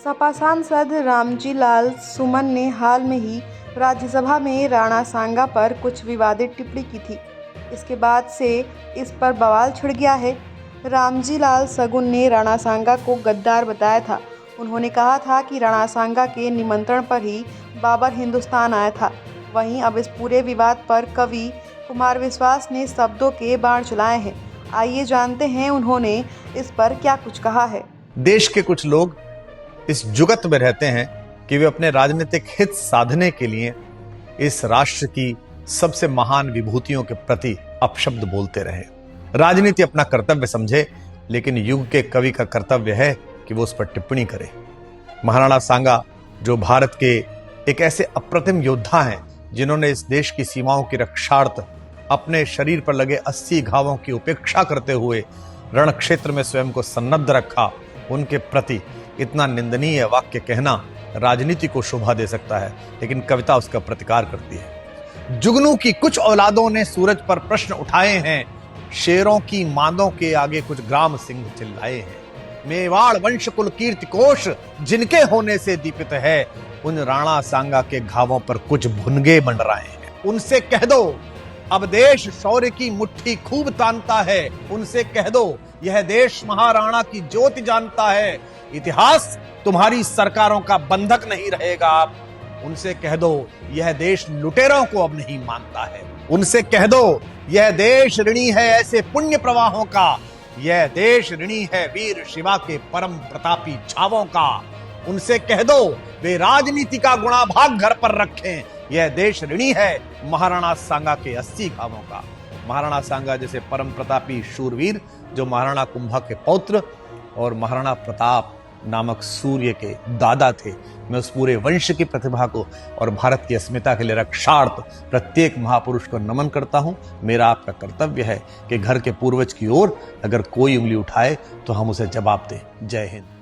सपा सांसद रामजी लाल सुमन ने हाल में ही राज्यसभा में राणा सांगा पर कुछ विवादित टिप्पणी की थी। इसके बाद से इस पर बवाल छिड़ गया है। रामजी लाल सगुन ने राणा सांगा को गद्दार बताया था। उन्होंने कहा था कि राणा सांगा के निमंत्रण पर ही बाबर हिंदुस्तान आया था। वहीं अब इस पूरे विवाद पर कवि कुमार विश्वास ने शब्दों के बाण चलाए हैं। आइए जानते हैं उन्होंने इस पर क्या कुछ कहा है। देश के कुछ लोग इस जुगत में रहते हैं कि वे अपने राजनीतिक हित साधने के लिए इस राष्ट्र की सबसे महान विभूतियों के प्रति अपशब्द बोलते रहे। राजनीति अपना कर्तव्य समझे, लेकिन युग के कवि का कर्तव्य है कि वो उस पर टिप्पणी करे। महाराणा सांगा जो भारत के एक ऐसे अप्रतिम योद्धा हैं जिन्होंने इस देश की सीमाओं की रक्षार्थ अपने शरीर पर लगे 80 घावों की उपेक्षा करते हुए रण क्षेत्र में स्वयं को सन्नद्ध रखा, उनके प्रति इतना निंदनीय वाक्य कहना राजनीति को शोभा दे सकता है, लेकिन कविता उसका प्रतिकार करती है। जुगनू की कुछ औलादों ने सूरज पर प्रश्न उठाए हैं, शेरों की मांदों के आगे कुछ ग्राम सिंह चिल्लाए हैं। मेवाड़ वंश कुल कीर्ति कोश जिनके होने से दीपित है, उन राणा सांगा के घावों पर कुछ भुनगे मंडराए हैं। उनसे कह दो अब देश शौर्य की मुट्ठी खूब तानता है। उनसे कह दो यह देश महाराणा की ज्योति जानता है। इतिहास तुम्हारी सरकारों का बंधक नहीं रहेगा। उनसे कह दो यह देश लुटेरों को अब नहीं मानता है। उनसे कह दो यह देश ऋणी है ऐसे पुण्य प्रवाहों का। यह देश ऋणी है वीर शिवा के परम प्रतापी छावों का। उनसे कह दो वे राजनीति का गुणाभाग घर पर रखें। यह देश ऋणी है महाराणा सांगा के 80 घावों का। महाराणा सांगा जैसे परम प्रतापी शूरवीर जो महाराणा कुंभा के पौत्र और महाराणा प्रताप नामक सूर्य के दादा थे, मैं उस पूरे वंश की प्रतिभा को और भारत की अस्मिता के लिए रक्षार्थ प्रत्येक महापुरुष को नमन करता हूं। मेरा आपका कर्तव्य है कि घर के पूर्वज की ओर अगर कोई उंगली उठाए तो हम उसे जवाब दें। जय हिंद।